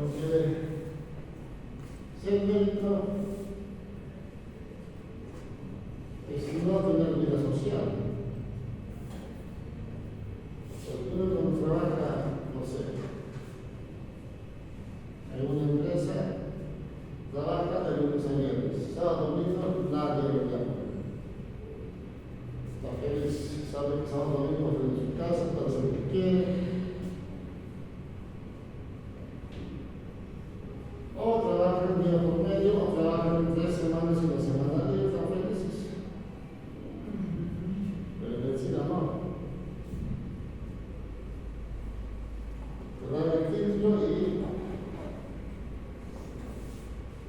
porque ser médico es no tener vida social. Porque uno cuando trabaja, no sé, en una empresa, trabaja de lunes a viernes, sábado, domingo, nadie lo llama. Está feliz, sabe que sábado, domingo está en su casa, para hacer lo que quiere. O trabajan día por medio, o trabajan 3 semanas y una semana libre, están felices. Pero en medicina no. Te dan el título y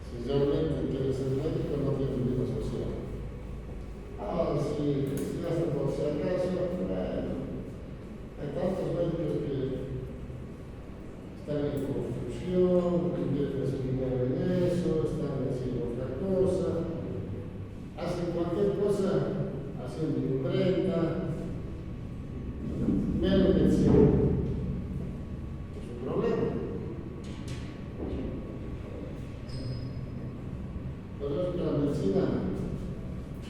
si realmente quieres ser médico no tienes vida social. Ahora si hasta por si acaso, hay tantos médicos que están en construcción, que quieren hacer dinero en eso, están haciendo otra cosa, hacen cualquier cosa, haciendo imprenta, menos medicina. Es un problema. Por eso que la medicina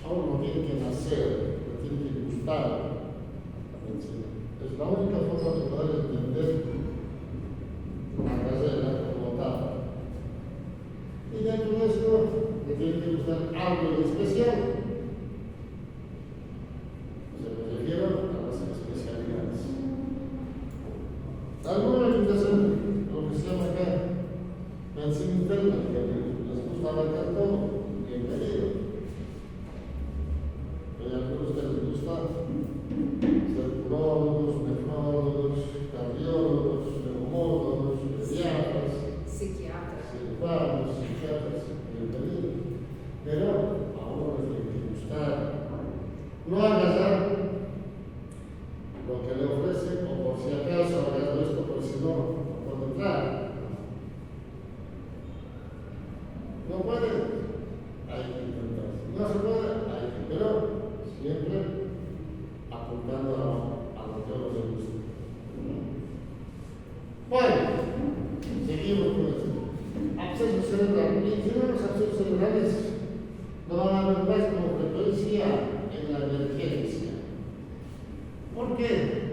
a uno tiene que nacer, le tiene que gustar la medicina. Es la única forma de poder entender una carrera como tal. Y dentro de esto me tiene que gustar algo en especial. Me refiero a las especialidades. Algunos les hacen lo que se llama acá medicina interna, que les gusta abarcar todo, bienvenido. Pero a algunos que les gusta ser urólogos, nefrólogos, cardiólogos, neumólogos, pediatras, cirujanos, psiquiatras, bienvenido. Pero a uno le tiene que gustar. No agarrar lo que le ofrece, o por si acaso agarrar esto, porque si no, no puede entrar. No puede, hay que intentar. No se puede, hay que, pero siempre apuntando a lo que a uno le gusta. Bueno, seguimos con esto. Abscesos cerebrales. Y si no, los abscesos cerebrales no van a haber más como frecuencia en la emergencia. ¿Por qué?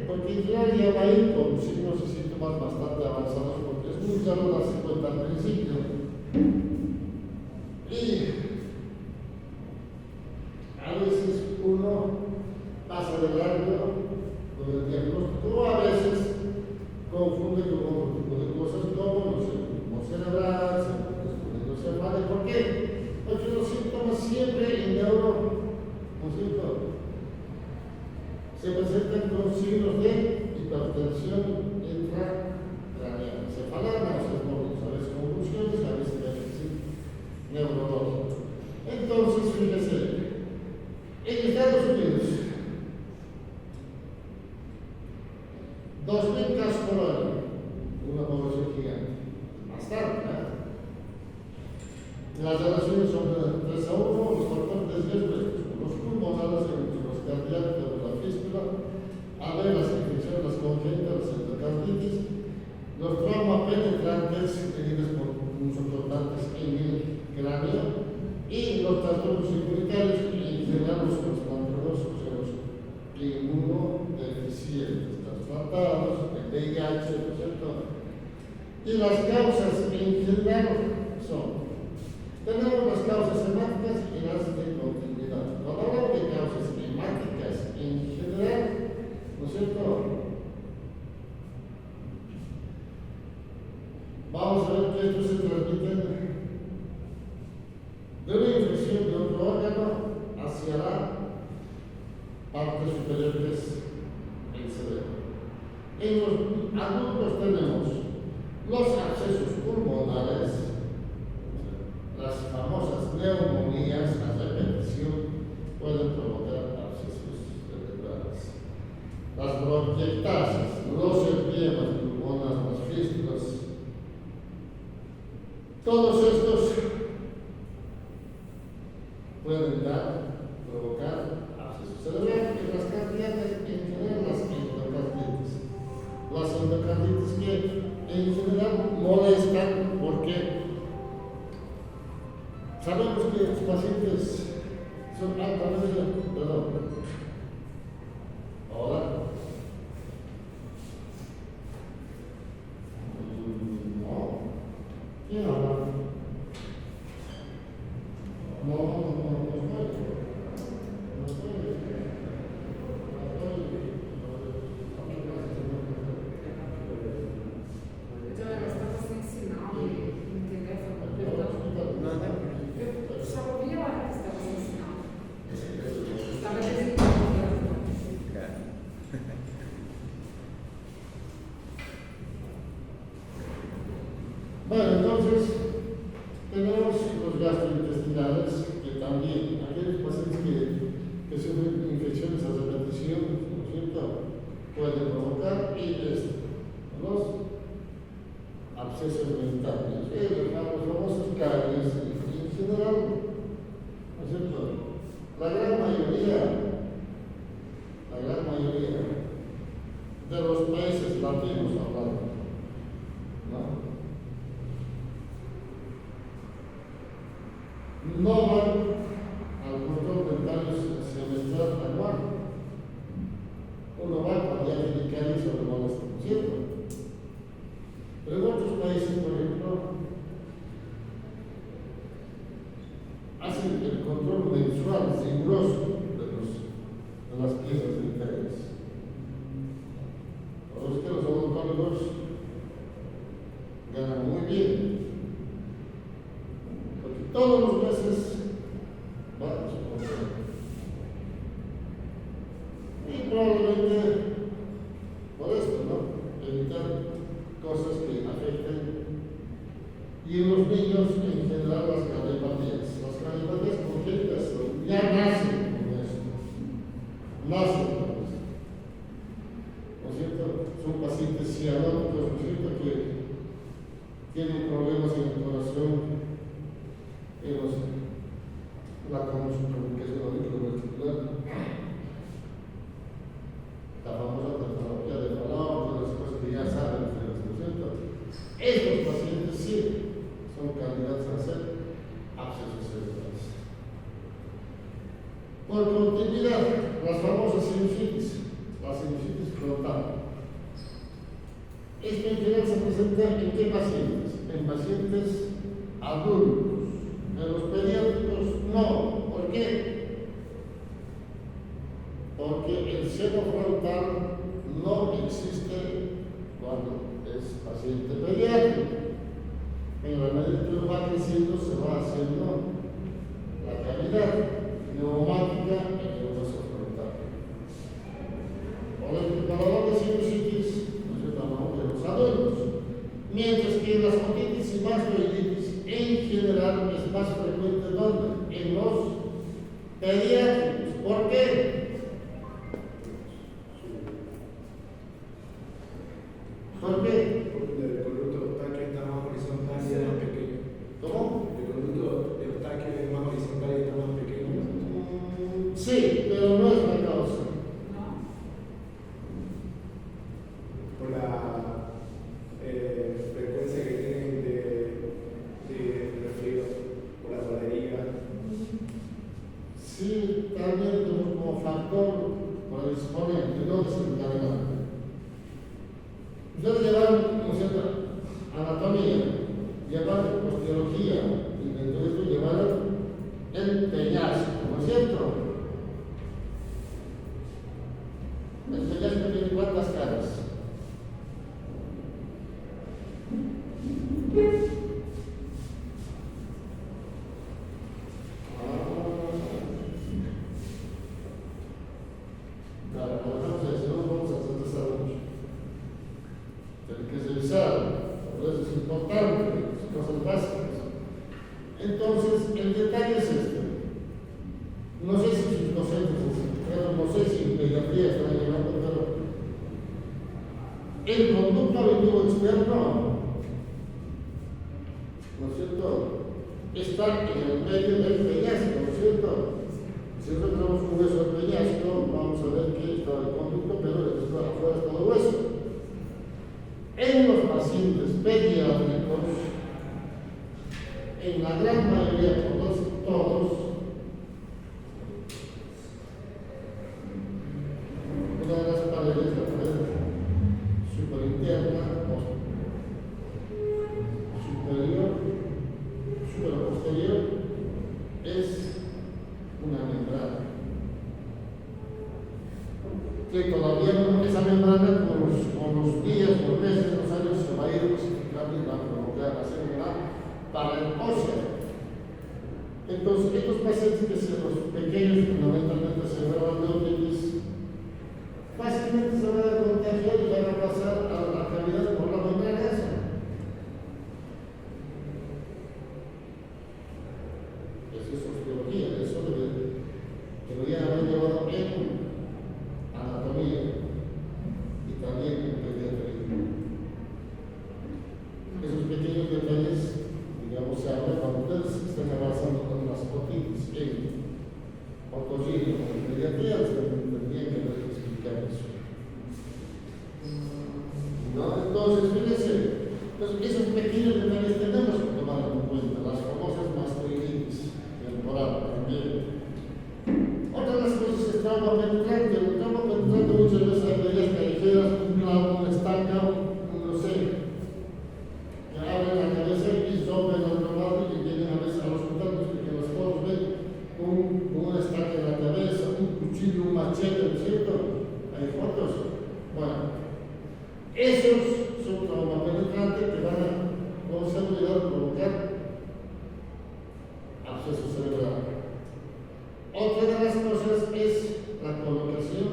Porque en general ya va a ir con signos y síntomas bastante avanzados, porque es muy raro darse cuenta al principio. Y a veces uno pasa de largo con el diagnóstico, o a veces confunde con otro tipo de cosas como no sé, como cerebral, encefálico. ¿Por qué? Porque los síntomas siempre en neuro, ¿no es cierto?, se presentan con signos de hipertensión intracraneal, cefalea, a veces convulsiones, a veces déficit neurológico. Entonces, fíjese, en Estados Unidos, 2.000 casos por año, una población gigante, bastante, ¿eh? Las relaciones son de 3 a 1, los factores de riesgo, los pulmonares, los cardíacos, la fístula, a ver las infecciones, las congénitas, las endocarditis, los traumas penetrantes, heridas punzocortantes en el cráneo, y los trastornos inmunitarios, y en general los trastornos, o sea, los inmunodeficientes, traslatados, el VIH, ¿no es cierto? Y las causas en general son: tenemos las causas hemáticas y las de continuidad. Cuando hablamos de causas hemáticas en general, ¿no es cierto?, vamos a ver que estos se transmiten de una infección de otro órgano hacia la parte superior, que es el cerebro. En los adultos tenemos los abscesos pulmonares, las famosas neumonías a repetición pueden provocar abscesos cerebrales. Las bronquiectasias, los ediemas pulmonares, las fístulas, todos estos pueden provocar abscesos cerebrales. Y las cardíacas, en general, las endocarditis. Las endocarditis pacientes que en general molestan porque sabemos que los pacientes son altamente, perdón, ahora, no, ¿quién habla? Bueno, entonces tenemos los gastrointestinales, que también aquellos pacientes que sufren infecciones a repetición, ¿no es cierto?, pueden provocar, y los abscesos mentales, los famosos caries, y en general, ¿no es cierto?, la gran mayoría de los países latinos hablando, no van al control dental semestral anual. Uno va cuando ya tiene caries o le molesta, ¿no es cierto? Pero en otros países, por ejemplo, hacen el control mensual riguroso de las piezas dentarias. Por eso que los odontólogos ganan muy bien. Todos los meses vamos a controlar. Y probablemente por esto, ¿no?, evitar cosas que afecten. Y en los niños, en general, las cardiopatías. Las cardiopatías congénitas ya nacen con esto. Nacen con esto. ¿No es cierto? Son pacientes cianóticos, ¿no es cierto?, que tienen problemas en el corazón. La comunicación auriculoventricular, la famosa tecnología de Fallot, todas las cosas que ya saben ustedes, ¿no es cierto? Estos pacientes sí son candidatos a hacer abscesos cerebrales. Por continuidad, las famosas sinusitis, la sinusitis frontal. Esto en general se presenta en qué pacientes? En pacientes adultos. En los pediátricos no. ¿Por qué? Porque el seno frontal no existe cuando es paciente pediátrico. En la medida que uno va creciendo, se va haciendo la cavidad neumática en el hueso frontal. Por el valor de sinusitis, no se hablamos de los adultos. Mientras que las otitis y mastoiditis en general es más frecuente ¿dónde? En los pediátricos. ¿Por qué? ¿Por qué? Porque el conducto eustaquio está más horizontal y es más pequeño. ¿Cómo? El conducto eustaquio es más horizontal y está más pequeño. Sí, pero no es la causa. Por la frecuencia que tienen de resfrío, por la polería. Sí, también como factor por el exponente, no desencadenante. Ustedes llevan, ¿no es cierto?, anatomía, llevan osteología, y dentro de esto llevan el peñasco, ¿no es cierto? El peñasco tiene cuántas caras. Claro, por ejemplo, si no vamos a atrasar mucho. Tiene que revisar, por eso es importante, son cosas básicas. Entonces, el detalle es este. No sé si sus docentes, pero no sé si en pediatría están llevando, pero el conducto auditivo externo, ¿no es cierto?, está en el medio del peñasco, ¿no es cierto? Si nosotros tenemos un hueso del peñasco, vamos a ver que está el conducto, pero afuera está el hueso. En los pacientes pediátricos, en la gran mayoría, todos, una de las paredes, la pared superinterna o superior, superposterior, es una membrana. Que todavía no, esa membrana con los días, por meses, los años se va a ir dosificando y va a provocar, hacer una pared ósea. Entonces, estos pacientes que se los pequeños fundamentalmente se enferman de otitis, fácilmente se van a contagiar y van a pasar a la cavidad por la membrana esa. Eso es osteología, eso debería haber llevado en anatomía y también en pediatría. Esos pequeños detalles, digamos, se hablan cuando ustedes están avanzando con las otitis en otorrino o en pediatría, tendrían que explicar eso. ¿No? Entonces, fíjense, esos pequeños detalles tenemos que tomar en cuenta, las famosas mastoiditis temporal también. Otra de las cosas es trauma penetrante. El trauma penetrante muchas veces hay medidas callejeras, un clavo, una estaca, no sé, que abren la cabeza y rompen al trabajo y vienen a veces al hospital porque los fotos ven con una estaca en la cabeza, un cuchillo, un machete, ¿no es cierto? Hay fotos. Bueno, esos son trauma penetrante que van a, con seguridad, provocar absceso cerebral. Otra de las cosas es la colocación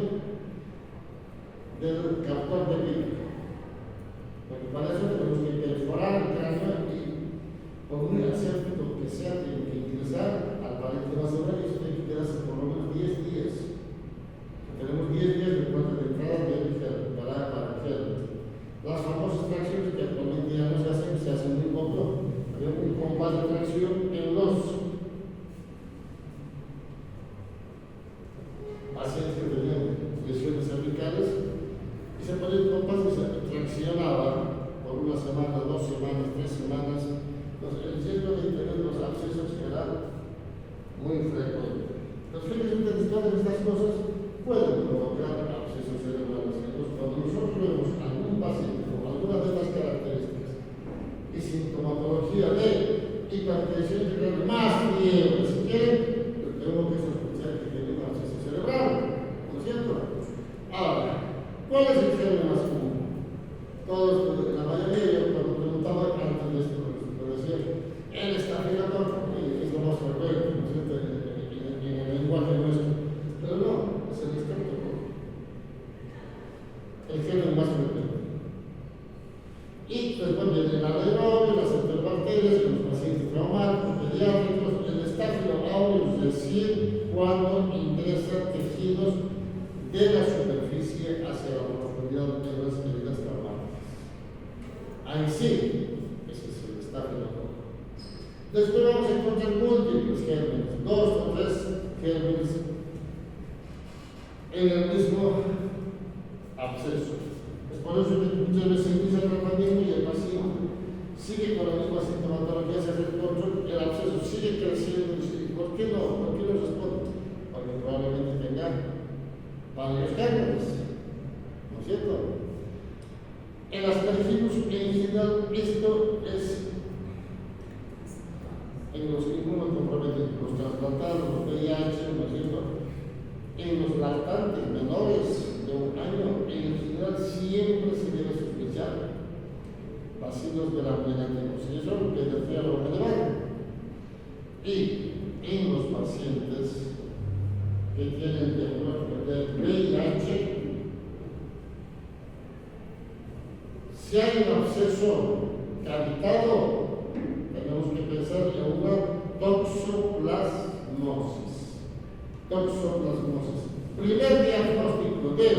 del captor de pico. Porque para eso tenemos que perforar el cráneo y con un aséptico que sea, tiene que ingresar al parénquima cerebral y eso tiene que quedarse por lo menos 10 días. Tenemos 10 días de puerta de entrada para hacer las famosas tracciones que actualmente ya no se hacen muy poco. Había un compás de tracción en los pacientes que tenían lesiones cervicales y se ponía el compás y se traccionaba por una semana, 2 semanas, 3 semanas. Entonces, el riesgo de tener los abscesos era muy frecuente. Entonces, fíjense, todas estas cosas pueden provocar abscesos cerebrales. Entonces, cuando nosotros vemos a algún paciente con alguna de estas características y sintomatología de hipertensión cerebral más fiebre, si quieren, tenemos que sospechar que tiene un absceso cerebral, ¿no es cierto? Ahora, ¿cuál es el género más común? Todos, la mayoría, yo cuando preguntaba antes de esto, lo decía, el estafilococo es lo más frecuente, ¿no es cierto? En el lenguaje nuestro. Pero no, es el estreptococo. El género más frecuente. Y después viene el anaerobio, las enterobacterias, los pacientes traumáticos, pediátricos, el Staphylo aureus recién cuando ingresa tejidos de la superficie hacia la profundidad de las heridas traumáticas. Ahí sí, ese es el estafilococo. Después vamos a encontrar múltiples gérmenes, 2 o 3 gérmenes en el mismo absceso. Es por eso que muchas veces inicia el tratamiento y el paciente sigue con la misma sintomatología, se hace el control, el absceso sigue creciendo. ¿Por qué no? ¿Por qué no responde? Porque probablemente tenga varios gérmenes, ¿no es cierto? En las perfilos, en general, esto es en los inmunocomprometidos, los trasplantados, los VIH, ¿no es cierto? En los lactantes menores de 1 año, en general siempre se debe sospechar bacilos de la melaninosis. Y eso es lo que decía lo general. Y en los pacientes que tienen diagnóstico de VIH, si hay un absceso cavitado, tenemos que pensar en una toxoplasmosis. Toxoplasmosis. Primer diagnóstico de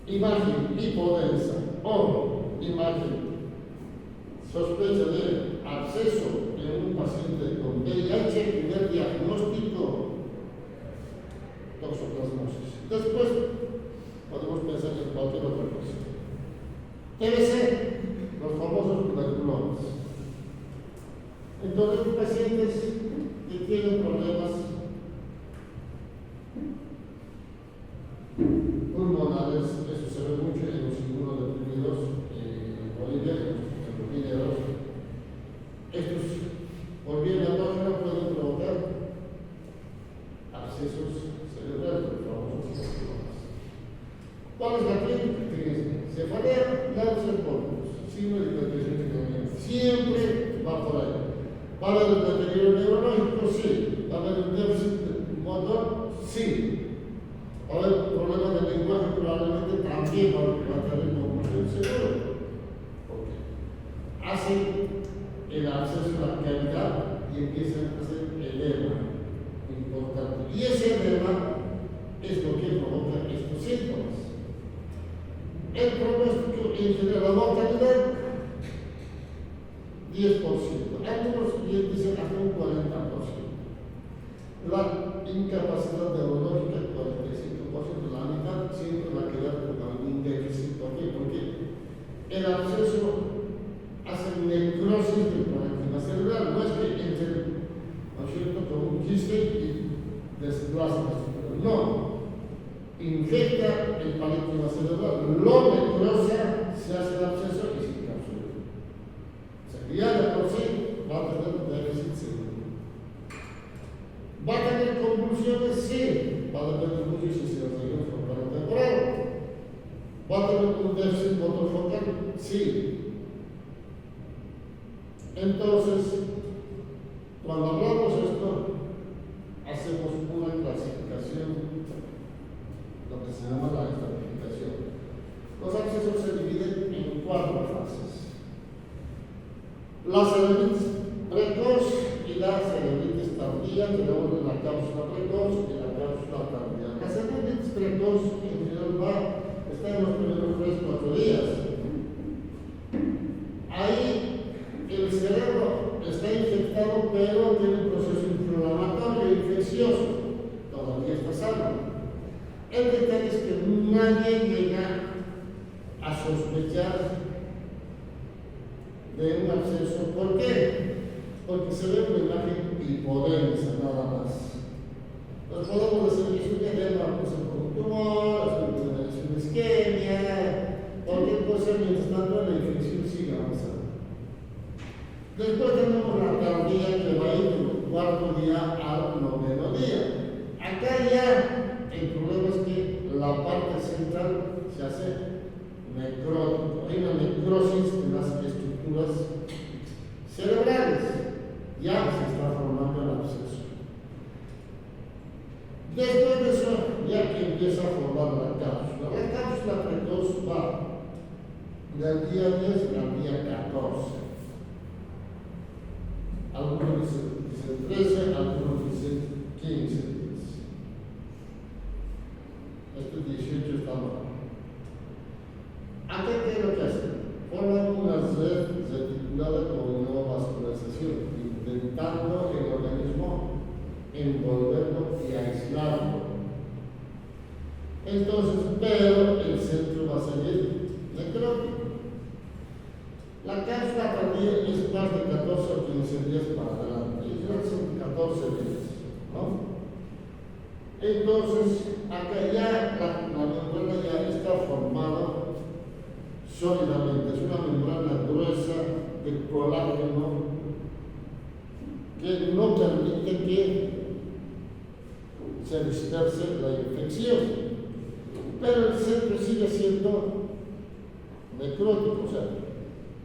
imagen hipodensa o imagen sospecha de absceso en un paciente con VIH, primer diagnóstico, toxoplasmosis. Después podemos pensar en cualquier otra cosa. TBC, los famosos tuberculosis. Entonces, los pacientes que tienen problemas pulmonares, eso se ve mucho en los inmunodeprimidos en Bolivia, en los mineros. Estos, por vía endógena, pueden provocar abscesos cerebrales, los famosos tuberculosis. ¿Cuál es la clínica? Cefalea, náuseas, vómitos, signos de hipertensión, siempre va por ahí. ¿Va a haber un deterioro neurológico? Sí. ¿Va a haber un déficit motor? Sí. ¿Va a haber un problema de lenguaje? Probablemente también va a tener confusión seguro. Porque hacen el acceso a la cavidad y empiezan a hacer edema importante. Y ese edema es lo que provoca estos síntomas. El pronóstico entre la mortalidad, 10%. Algunos dicen hasta un 40%. La incapacidad neurológica, 45%, la mitad siempre va a quedar con algún déficit. ¿Por qué? Porque el absceso hace necrosis del parénquima cerebral. No es que entre, ¿no es cierto?, con un quiste y desplaza la estructura. No. Infecta el parénquima cerebral, lo necrosa, se hace el absceso y se encapsula. O sea que ya de por sí va a tener un déficit seguro. ¿Va a tener convulsiones? Sí. Va a depender mucho si se las ayuda frontal temporal. ¿Va a tener un déficit motor focal? Sí. Entonces, cuando hablamos de esto, hacemos una clasificación, lo que se llama la estratificación. Los abscesos se dividen en 4 fases: la cerebritis precoz y la cerebritis tardía. Tenemos la cápsula precoz y la cápsula tardía. La cerebritis precoz en general está en los primeros 3-4 días. Ahí el cerebro está infectado, pero tiene un proceso inflamatorio infeccioso, todavía está sano. El detalle es que nadie llega a sospechar de un absceso. ¿Por qué? Porque se ve una imagen hipodensa nada más. Nos podemos decir que es un edema, pues un tumor, es una isquemia, cualquier cosa, mientras tanto la infección sigue avanzando. Después tenemos la tardía, que va a ir del 4º día al 9º día. Acá ya el problema es que la parte central se hace necrótico. Hay una necrosis en las estructuras cerebrales. Ya se está formando el absceso. Después de eso, ya que empieza a formar la cápsula precoz va del día 10 al día 14. Algunos dicen 13, algunos dicen 15 días. Este 18 está mal. ¿Acá qué es lo que hacen? Forman una red reticulada con una vascularización, intentando el organismo envolverlo y aislarlo. Entonces, pero el centro va a seguir necrótico. La cápsula tardía es más de 14 o 15 días para adelante. Y ya son 14 días, ¿no? Entonces, acá ya la membrana ya está formada sólidamente. Es una membrana gruesa de colágeno que no permite que se disperse la infección. Pero el centro sigue siendo necrótico, o sea,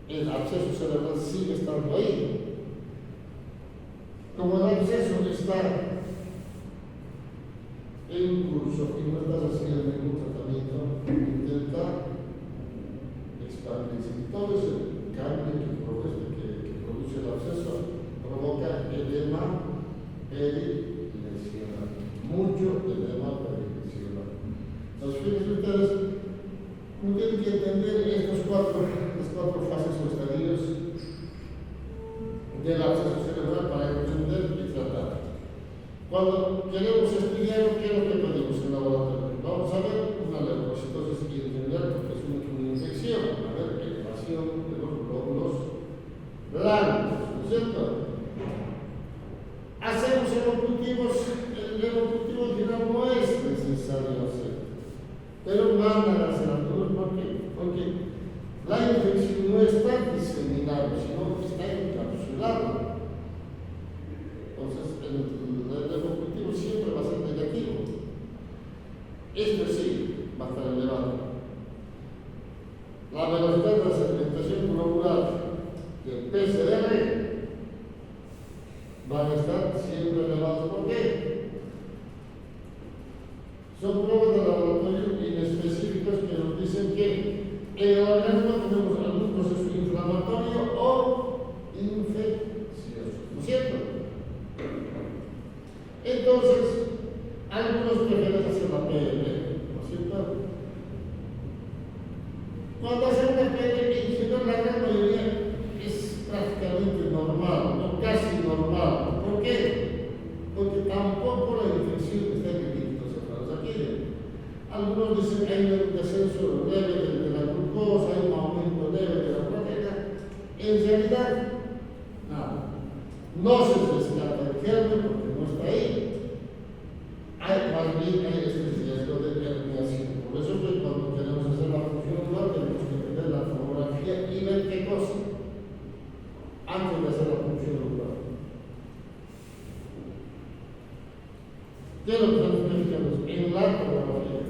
el absceso cerebral sigue estando ahí. Como el absceso está en curso y no estás haciendo ningún tratamiento, intenta expandirse. Todo ese cambio que produce el absceso provoca edema perilesional, mucho edema perilesional. Entonces, fíjense ustedes, uno tiene que entender estas cuatro fases o estadios del absceso cerebral para entender y tratar. Cuando queremos estudiar, ¿qué es lo que pedimos en el laboratorio? Vamos a ver una leucocitosis integral porque es una infección. A ver, La infección no está diseminada, sino que está encapsulada. Entonces, el objetivo siempre va a ser negativo. Esto sí va a estar elevado. La velocidad de la segmentación globular y el PCR van a estar siempre elevados. ¿Por qué? Son pruebas de laboratorio inespecíficas que nos dicen que en el organismo tenemos algún proceso inflamatorio o infeccioso, ¿no es cierto? Entonces, algunos prefieren hacer la PL, ¿no es cierto? Cuando hacen una PL, en general la gran mayoría es prácticamente normal, o casi normal. ¿Por qué? Porque tampoco la infección está en el líquido cerebral. Aquí algunos dicen que hay un descenso leve de la glucosa, hay un aumento leve de la proteína. En realidad, nada. No se descarta el germen porque no está ahí. Hay más bien este riesgo de herniación. Por eso que cuando queremos hacer la función lumbar tenemos que tener la tomografía y ver qué cosa antes de hacer la función lumbar. ¿Qué es lo que estamos verificando? En la tomografía.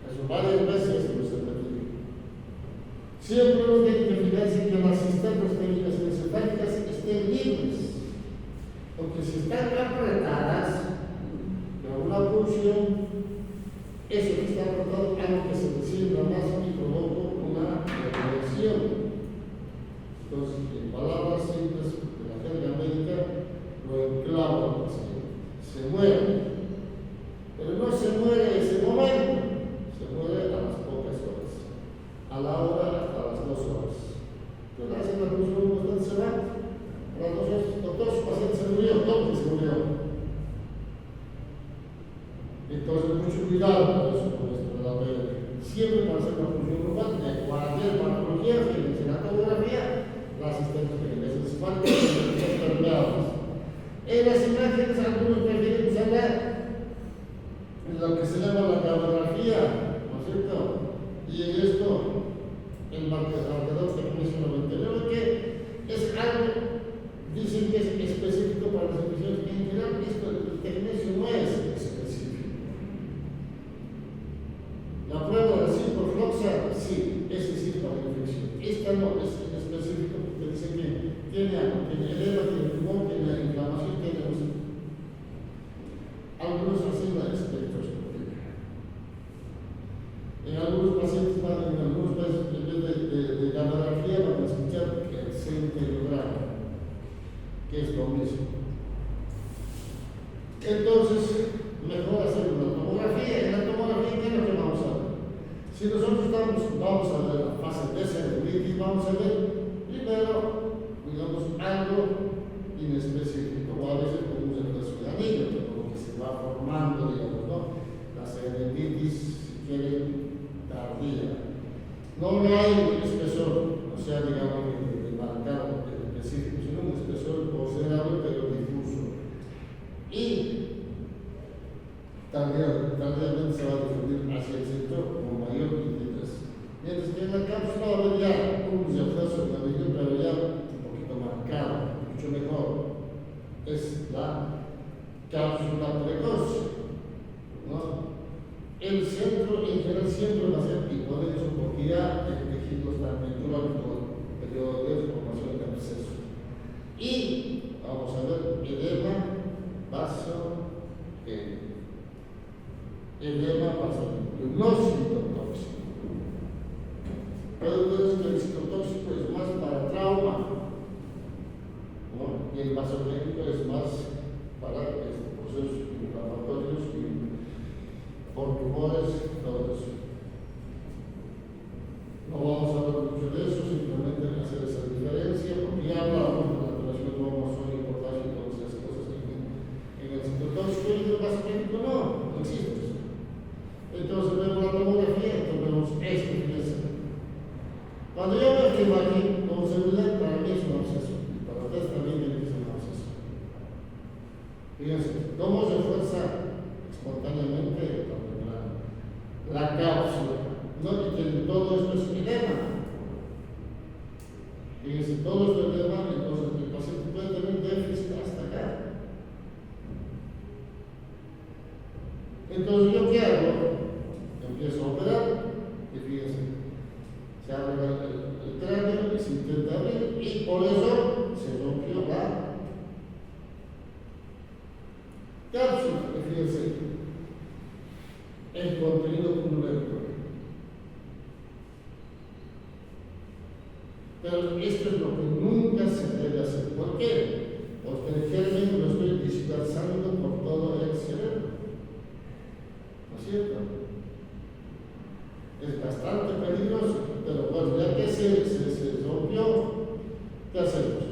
Eso varias veces hemos repetido. Siempre hemos de verificarse que las sistemas técnicas encefálicas estén libres. Porque si están apretadas de alguna función, eso que está apretado es algo que se descienda más y provoca una reacción. Entonces, en palabras simples de la jerga médica, lo enclava al paciente. Se muere. Pero no se muere en ese momento, se muere a las pocas horas. A la hora hasta las 2 horas. Entonces, hacen la función bastante se va. A las 2 horas, doctor, su paciente se murió, ¿dónde se murió? Entonces, mucho cuidado con eso, con esto de la PL. Siempre para hacer la función global, de cualquier patología, fíjense en la tomografía, las sistemas técnicas encefálicas son permeables. En las imágenes, algunos prefieren usar lo que se llama la camografía, ¿no es cierto? Y en esto, el marcador tecnesio 99, que es algo. Dicen que es específico para las infecciones. En general, esto el tecnesio no es específico. La prueba de ciprofloxa, sí, ese sí es para la infección. Esta no es específico porque dice que tiene algo, tiene edema, tiene tumor, tiene inflamación, tiene úlcera. Algunos hacen la espectroscopia. En algunos pacientes, en algunos casos, en vez de gamografía, van a escuchar el centellograma, que es lo mismo. Entonces, mejor hacer una tomografía. En la tomografía, ¿qué es lo que vamos a ver? Si nosotros vamos a ver la fase de cerebritis, vamos a ver primero, digamos, algo inespecífico, o a veces como un retraso de anillo, como que se va formando, digamos, ¿no? La cerebritis, si quieren, tardía. No hay espesor, o sea, digamos, marcado específico, sino un espesor considerable pero difuso. Y tardíamente se va a difundir hacia el centro con mayor interés. Mientras que en la cápsula va a haber ya un retraso de anillo, pero ya un poquito marcado, mucho mejor. Es la cápsula precoz, ¿no? El centro en general siempre va a ser hipodenso porque ya el tejido está entrando en el periodo de formación de absceso. Y vamos a ver edema no citotóxico. Pero entonces el citotóxico es más para trauma, ¿no? Y el vasogénico es más para procesos inflamatorios y por tumores, todo eso. No vamos a hablar mucho de eso, simplemente hacer esa diferencia, porque ya hablamos de la relación cromosoma, potasio y todas esas cosas en el citotóxico, y en el vasogénico no existe eso. Entonces vemos la tomografía, entonces vemos esto, fíjense. Cuando yo veo que aquí, con seguridad, para mí es un absceso, y para ustedes también tiene que ser un absceso. Fíjense, cómo se fuerza espontáneamente la la cápsula, ¿no? Y que todo esto es edema. Fíjense, todo esto es edema, entonces el paciente puede tener déficit hasta acá. Entonces, ¿yo qué hago? Empiezo a operar, y fíjense, se abre el cráneo y se intenta abrir, y por eso se rompió la cápsula, y fíjense, el contenido pulmonar. Pero esto es lo que nunca se debe hacer. ¿Por qué? Porque generalmente lo estoy dispersando por todo el cerebro. ¿No es cierto? Es bastante peligroso, pero bueno, ya que se rompió, ¿qué hacemos?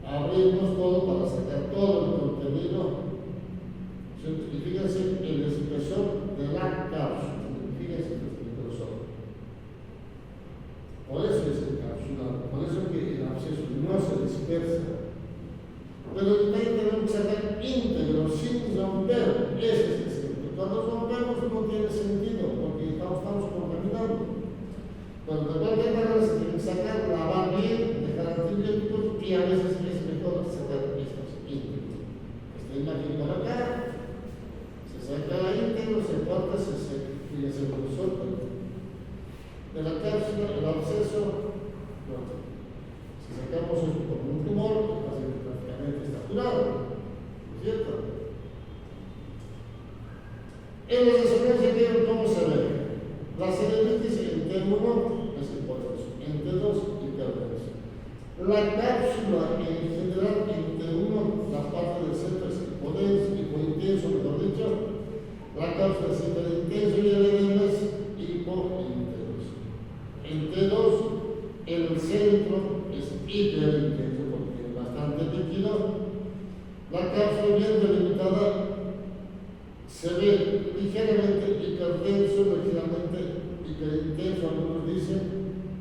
Abrimos todo para sacar todo el contenido. Y fíjense el espesor de la cápsula. Fíjense el espesor. Por eso es encapsulado, por eso es que el absceso no se dispersa. Pero también tenemos que sacar íntegro, sin romper. Ese es el sentido. Cuando rompemos no tiene sentido, porque estamos contaminando. Cuando de cualquier manera se tiene que sacar, lavar bien, dejar antibióticos, y a veces es mejor sacar estos íntegros. Esta imagen por acá, se saca íntegro, se corta, se suelta. De la cápsula, el absceso, bueno, si sacamos esto como un tumor, el paciente prácticamente está curado, ¿no es cierto? En la resonancia, ¿cómo se ve? La cerebritis en T1 es hipotenso, en T2 hipertenso. La cápsula en general en T1, la parte del centro es hipointenso, mejor dicho, la cápsula es hiperintenso y el edema es hipointenso. En T2, el centro es hiperintenso porque es bastante líquido. La cápsula bien delimitada se ve ligeramente hipertenso, ligeramente hiperintenso, algunos dicen,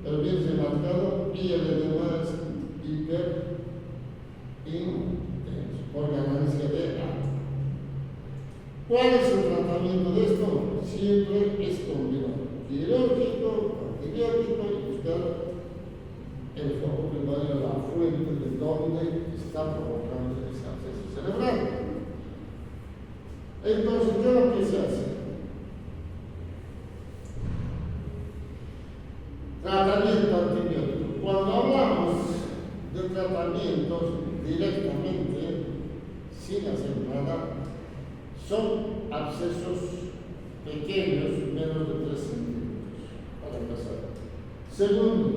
pero bien remarcado, y el edema es hiperintenso por ganancia de A. ¿Cuál es el tratamiento de esto? Siempre es combinado. Quirúrgico, antibiótico y buscar el foco primario, la fuente de donde está provocando ese absceso cerebral. Entonces, ¿qué es lo que se hace? Tratamiento antibiótico. Cuando hablamos de tratamientos directamente, sin hacer nada, son abscesos pequeños, menos de 3 centímetros, para empezar. Segundo,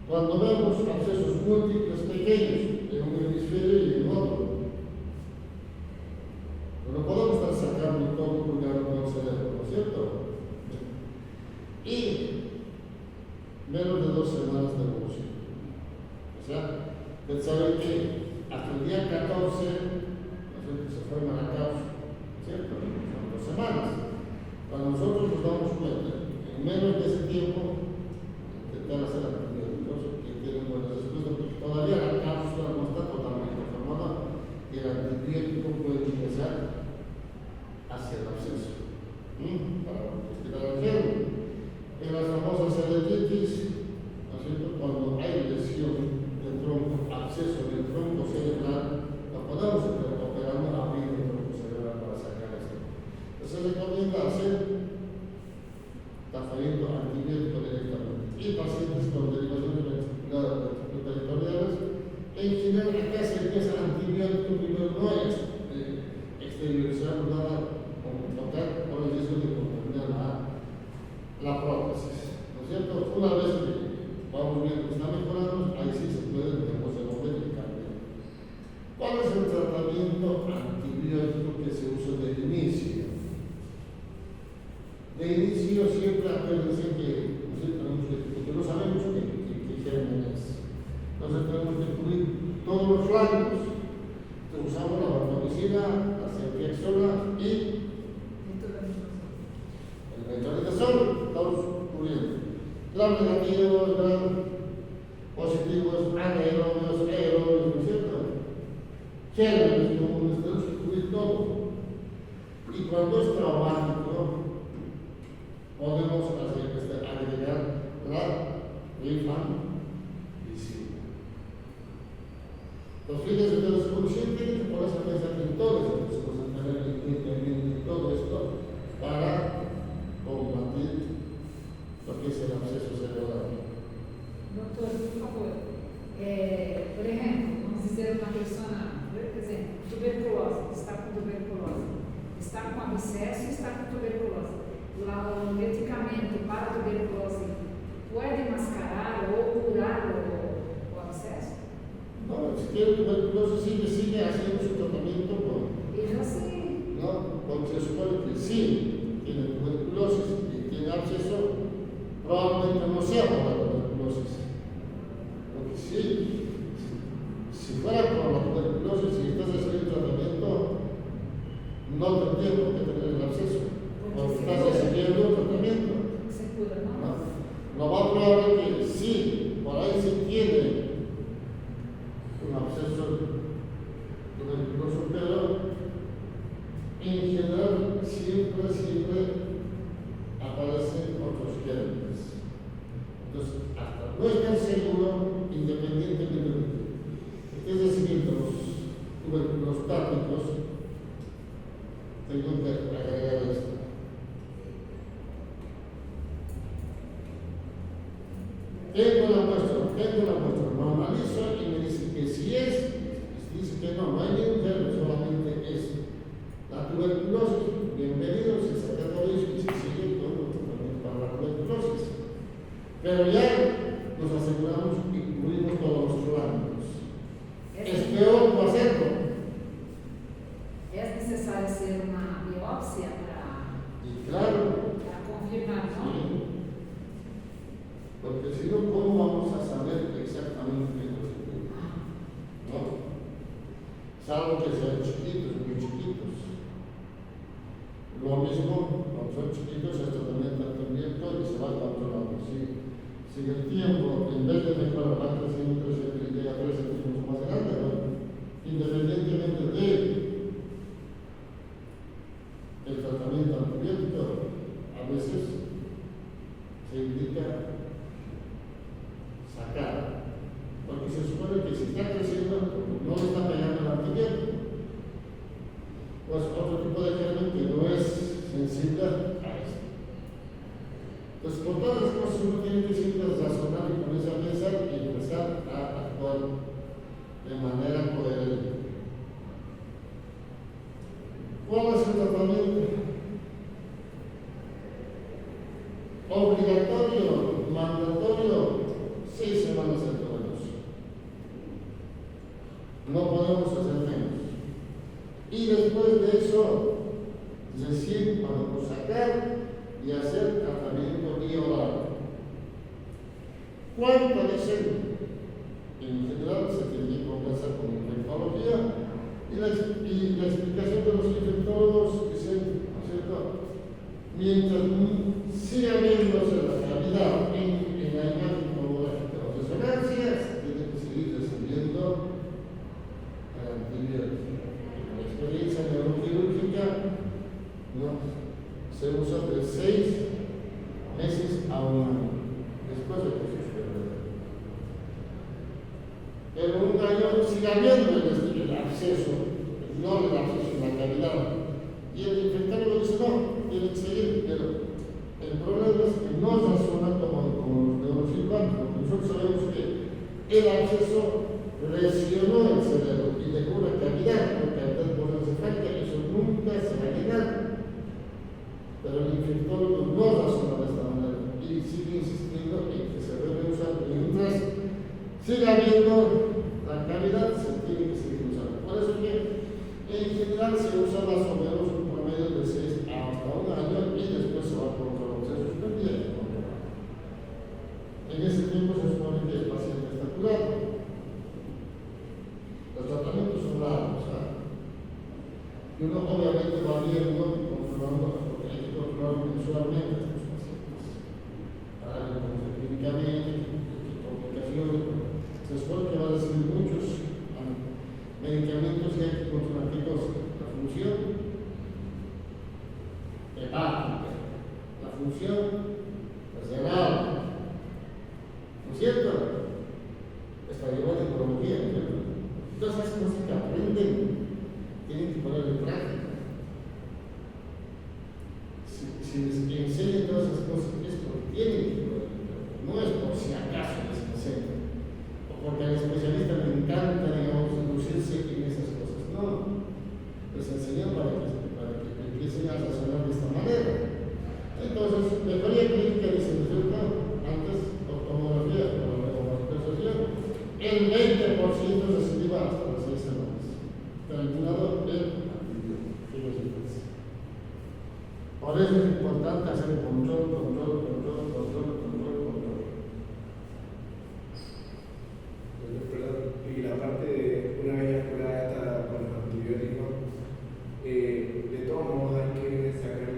cuando vemos abscesos múltiples pequeños en un hemisferio y en otro, no podemos estar sacando todo un lugar con el cerebro, ¿no es cierto? Y menos de 2 semanas de evolución. O sea, pensaban que hasta el día 14, ¿no es cierto?, se forma la cápsula, ¿cierto? Son 2 semanas. Cuando nosotros nos damos cuenta, en menos de ese tiempo, intentar hacer antibióticos que tienen buenas respuestas, porque todavía la cápsula no está totalmente formada y el antibiótico puede ingresar hacia el absceso para respirar el enfermo. En las famosas cerebritis, ¿no es cierto?, cuando hay lesión del tronco, absceso del tronco cerebral, no podemos estar operando abriendo el tronco cerebral para sacar esto. Entonces se recomienda hacer tratamiento antibiótico directamente. Y pacientes con derivaciones ventricular-territoriales, en general acá se empieza antibiótico primero, no es exteriorizar nada con tocar por el riesgo de contaminar la prótesis, ¿no es cierto? Una vez que vamos viendo que está mejorando, ahí sí se puede, digamos, devolver el cambio. ¿Cuál es el tratamiento antibiótico que se usa de inicio? De inicio siempre acuérdense que porque no sabemos qué germen es. Entonces tenemos que cubrir todos los flancos. Usamos la vancomicina, la ceftriaxona y el metronidazol. Estamos cubriendo. Gram negativos, gram positivos, anaerobios, aerobios, ¿no es cierto? Gérmenes comunes, tenemos que cubrir todo. Y cuando es traumático, podemos agregar la rifampicina. Los fines de la solución tienen que ponerse a pensar en todas estas cosas, en todo esto, para combatir lo que es el absceso cerebral. Doutor, por favor, por ejemplo, vamos dizer uma pessoa, por exemplo, tuberculose, está com tuberculose, está com abscesso e está com tuberculose. O medicamento para a tuberculose pode mascarar ou curar o abscesso? No, si tiene tuberculosis sigue haciendo su tratamiento Ele já sim. ¿no? Porque se supone que sí tiene tuberculosis y tiene absceso, probablemente no sea por la tuberculosis. Porque sí, si fuera por la tuberculosis y estás haciendo el tratamiento, no tendría por qué tener el absceso, porque estás recibiendo el tratamiento. Se cura, não? Lo más probable es que sí, por ahí sí tiene un absceso tuberculoso, pero en general siempre aparecen otros gérmenes. Entonces, hasta no estar seguro, independientemente de lo que estés recibiendo los tuberculostáticos, tengo que agregar esto. Tengo la muestra, lo analizo y me dice que si dice que no hay ningún germen, solamente es la tuberculosis, bienvenido, se saca todo eso y se sigue todo el tratamiento para la tuberculosis. Pero ya nos aseguramos y cubrimos todos los ámbitos. Es peor no hacerlo. É necessário ser uma biópsia Y claro, para confirmar, não? sí. Porque si no, ¿cómo vamos a saber exactamente qué es lo que tiene? ¿No? Salvo que sean chiquitos, muy chiquitos. Lo mismo, cuando son chiquitos, el tratamiento también y se va controlando. Si el tiempo, en vez de mejorar, va creciendo, y llega a 3 centímetros más grande, ¿no? Independientemente de el tratamiento antibiótico, a veces se indica sacar, porque se supone que si está creciendo no le está pegando el antibiótico, pues otro tipo de germen que no es sensible a esto. Entonces, por todas las cosas uno tiene que siempre razonar y ponerse a pensar y empezar a actuar de manera coherente. ¿Cuál es el tratamiento? Obligatorio, mandatorio, 6 semanas de tratamiento. No podemos hacer menos. Y después de eso, recién podemos sacar y hacer tratamiento vía oral. ¿Cuánto dicen? En general se tiene que conversar con infectología y la explicación de los infectólogos dicen, ¿no es cierto? Mientras siga viéndose la cavidad en la imagen tomográfica o resonancias, tiene que seguir recibiendo el antibiótico. En la experiencia neuroquirúrgica, ¿no? Se usa de 6 meses a 1 año, después de que sucede. Pero 1 año sigue habiendo el absceso, no el absceso en la cavidad. Y el infectólogo dice, no, tiene que seguir, pero el problema es que no razona como los neurocirujanos, porque nosotros sabemos que el absceso lesionó el cerebro y dejó una cavidad, porque al por encefálica eso nunca se va a llenar. Pero el infectólogo no razona de esta manera y sigue insistiendo en que se debe usar mientras siga habiendo la cavidad, se tiene que seguir usando. Por eso que en general se usa más o menos un promedio de 6 hasta 1 año y después se va a controlar, se suspendía. En ese tiempo se supone que el paciente está curado. Los tratamientos son largos, ¿sabes? Y uno obviamente va viendo y controlando, porque hay que controlar mensualmente a estos pacientes. Para ver cómo se clínicamente, qué complicaciones. Se supone que va a recibir muchos medicamentos y hay que controlar qué cosa, la función hepática, solución, cerrado. ¿No es cierto? Esta lleva tecnología, ¿no es cierto? Todas esas cosas que aprenden tienen que poner en práctica. Si les enseñan todas esas cosas, es porque tienen que poner en práctica. No es por si acaso les enseñan. O porque al especialista le encanta, digamos, lucirse en esas cosas. No. Les enseñan para que empiecen a razonar de esta manera. Entonces, mejoría clínica dice, ¿no es cierto? Antes, oftalmología, el 20% recibiva hasta las 6 semanas. Terminado el antibiótico. Por eso es importante hacer control. Perdón, y la parte de una vez ya curada esta con los antibióticos, de todos modos hay que sacar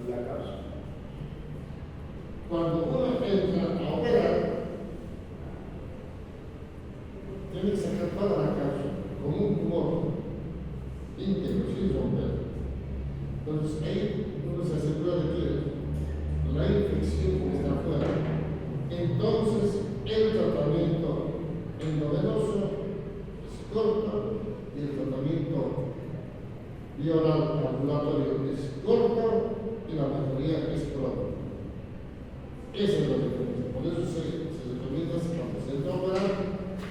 la cápsula. Cuando uno entra a operar, tiene que sacar toda la cápsula con un tumor íntegro, sin romper. Entonces ahí uno se asegura de que la infección está afuera. Entonces el tratamiento endovenoso es corto y el tratamiento bioral ambulatorio es corto y la mejoría es pronta. Eso es lo que tenemos. Por eso se recomienda cuando se entra a operar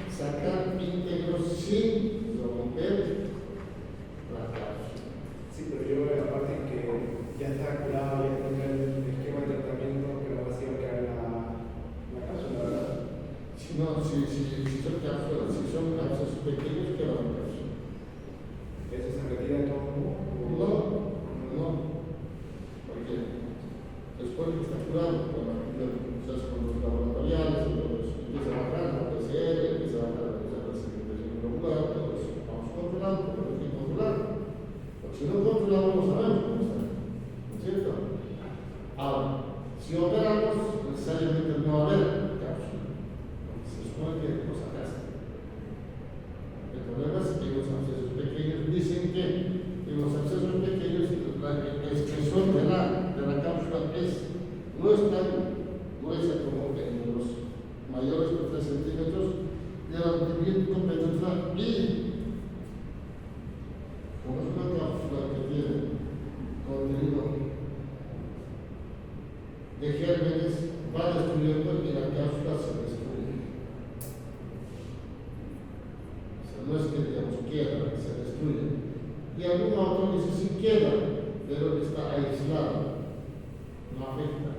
sacar íntegros sin romper la cápsula. Sí, pero yo veo la parte en que ya está curado, ya está en el esquema de tratamiento, pero así va a quedar la cápsula, ¿verdad? Si son cápsulas, pequeños, quedan en cápsula. ¿Eso se retira de todo modo? No. Porque después de que está curado, con los laboratoriales, empieza a bajar la PCR, empieza a bajar la secretación regular, todo eso. Vamos controlando, pero hay que controlar. Porque si no controlamos, no sabemos cómo está. ¿No es cierto? Ahora, si operamos, necesariamente no va a haber cápsula. Se supone que lo sacaste. El problema es que los abscesos pequeños dicen que en los abscesos pequeños la expresión de la cápsula no es tan gruesa como en los mayores de 3 centímetros y el antibiótico penetra y como es una cápsula que tiene contenido de gérmenes, va destruyendo y la cápsula se destruye. O sea, no es que digamos queda, se destruye. Y algún autor dice sí queda, pero está aislado, no afecta.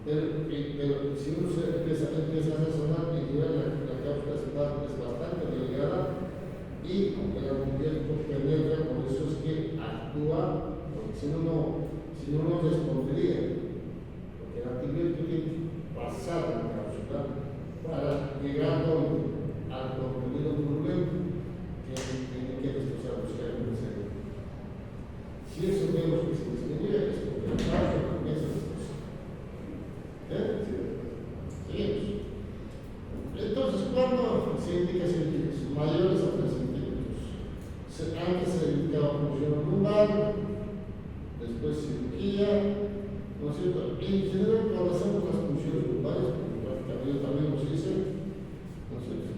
Pero si uno empieza a razonar y la cápsula es bastante delgada y el antibiótico penetra, por eso es que actúa, porque si no respondería, porque el antibiótico tiene que pasar la cápsula para llegar al contenido turbulento que tiene que destrozar los gérmenes. Si eso vemos que se disminuye, es porque la cápsula comienza a destrozar. Seguimos. Entonces, ¿cuándo se indica científicos? Mayores a 3 centímetros. Antes se indicaba punción lumbar, después cirugía, ¿no es cierto? Y en general, cuando hacemos las punciones lumbares, porque prácticamente yo también los hice, ¿no es cierto?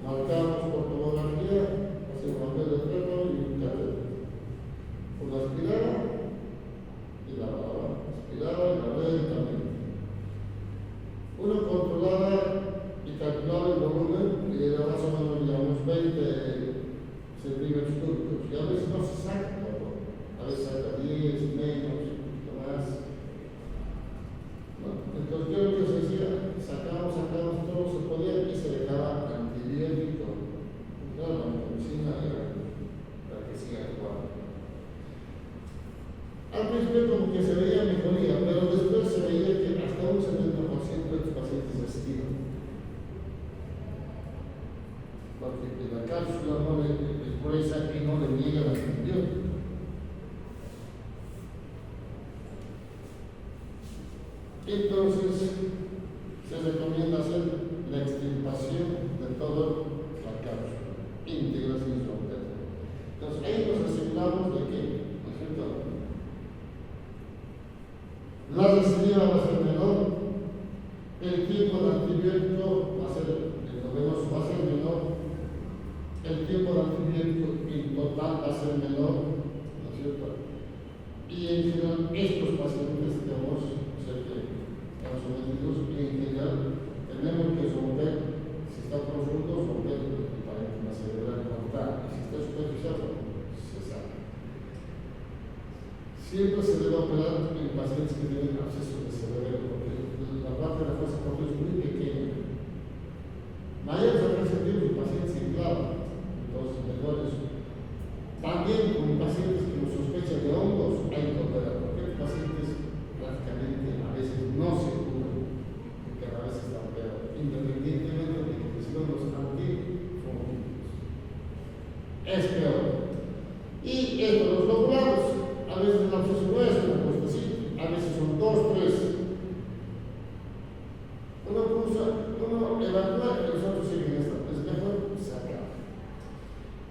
Marcamos por tomografía, hacemos papel de trato y un catéter. Una aspirada y la lavaba. Aspiraba y lavaba y también. Uno controlaba y calculaba el volumen y era más o menos, digamos, 20 centímetros cúbicos. Y a veces no se saca todo. A veces saca 10, menos, un poquito más. ¿No? Entonces, yo lo que se hacía, sacábamos, todo se podía y se dejaba antibiótico. Claro, la medicina era la que siga actuando. Al principio como que se veía mejoría, pero después se veía que hasta un 70% de los pacientes respiran. Porque la cápsula no es gruesa y no le llega el antibiótico. Entonces se recomienda hacer la extirpación de toda la cápsula, íntegra sin romper. Entonces ahí nos aseguramos de que, ¿no es cierto?, la recidiva va a ser menor, el tiempo de antibiótico va a ser, va a ser menor, el tiempo de antibiótico en total va a ser menor, ¿no es cierto? Y en general, estos pacientes, digamos, o sea que están sometidos, y en general tenemos que romper, si está profundo, romper el parénquima cerebral frontal, y si está superficial, se sabe. Siempre se debe operar en pacientes que tienen absceso de cerebelo, porque la parte de la fase portal es muy pequeña. Mayores representativos de pacientes sin clava, entonces mejor eso. También con pacientes que nos sospechan de hongos, hay que operar, porque los pacientes prácticamente a veces no se curan, porque a veces están peor, independientemente de que si no los anti fungos. Es peor. Y esto, los lobulados, a veces el absceso no es una cosa así, a veces son 2, 3. Uno evacúa y los otros siguen estando. Es mejor sacar.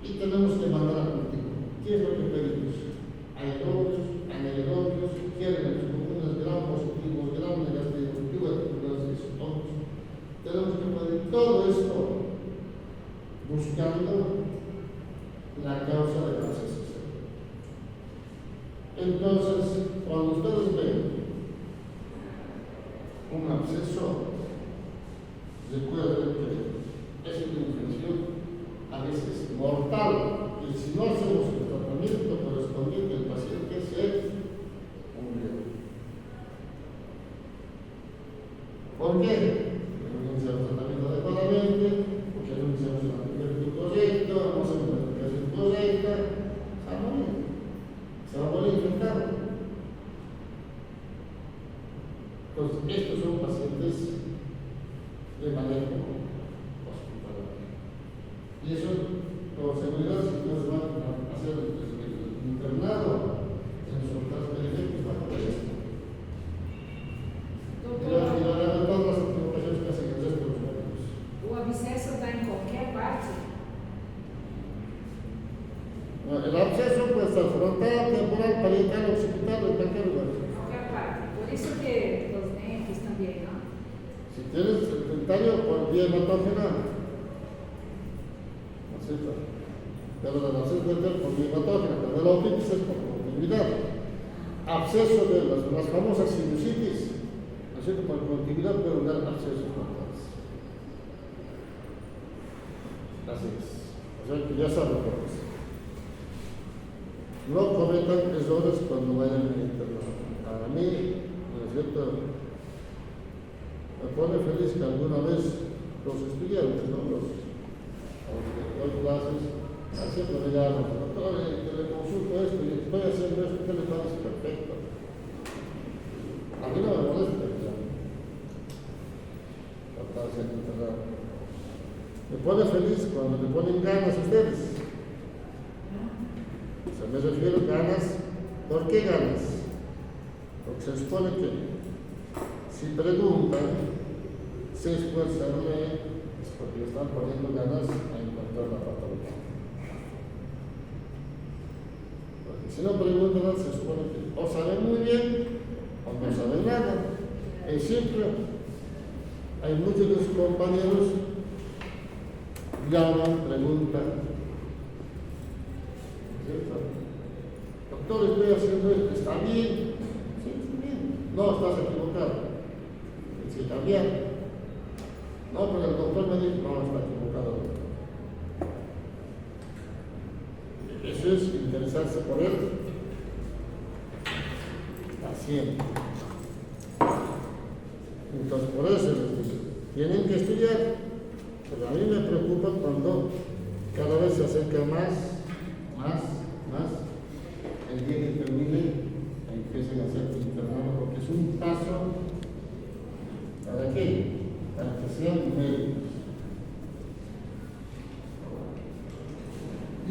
Y tenemos que mandar a cultivo. ¿Qué es lo que pedimos? Aerobios, anaerobios, gérmenes comunes, gram positivos, gram negativos, tuberculosis, hongos. Tenemos que pedir todo esto buscando la causa del absceso. Entonces, cuando ustedes ven un absceso, recuerden que es una infección a veces mortal, y si no hacemos el tratamiento correspondiente, el paciente se hunde. ¿Por qué? Porque no hicimos el tratamiento adecuadamente, porque no hicimos el antibiótico correcto, no hacemos la medicación correcta, se va a morir infectado. Entonces, estos son pacientes de manejo hospitalario. Y eso, por seguridad, si ustedes van a hacer el internado en los hospitales periféricos, van a ver esto. Y van a ver todas las equivocaciones que hacen el resto de los médicos. O abscesso está en cualquier parte. El absceso puede estar frontal, temporal, parietal, occipital, en cualquier lugar. Cualquier parte. Por eso que los dentes también, ¿no? Si tienes el dentario por vía hematógena, ¿no es cierto? Pero la absceso dental por vía hematógena, pero la otitis es por continuidad. Absceso de las famosas sinusitis, ¿no es cierto? Por continuidad pueden dar abscesos frontales. Así es. O sea que ya saben por eso. No cometan errores cuando vayan al internado. Para mí, ¿no es cierto? Me pone feliz que alguna vez los estudiantes, ¿no? Los que doy clases, siempre me llaman, doctor, que le consulto esto y estoy haciendo esto, ¿qué le parece? Perfecto. A mí no me molesta que llamen. Me pone feliz cuando le ponen ganas a ustedes. O sea, me refiero a ganas. ¿Por qué ganas? Porque se supone que si preguntan, se esfuerzan, es porque le están poniendo ganas a encontrar la patología. Porque si no preguntan, se supone que o saben muy bien o no saben nada. Es simple. Hay muchos de sus compañeros llaman, preguntan. ¿Cierto? Doctor, estoy haciendo esto, ¿está bien? Sí, está bien. No, estás equivocado. Tienes que cambiar. No, pero el doctor me dice, no, está equivocado. Eso es interesarse por él. Paciente. Entonces, por eso les digo, tienen que estudiar. Pero a mí me preocupa cuando cada vez se acerca más el día que termine e empiecen a hacer internado, porque es un paso, ¿para qué? Para que sean médicos.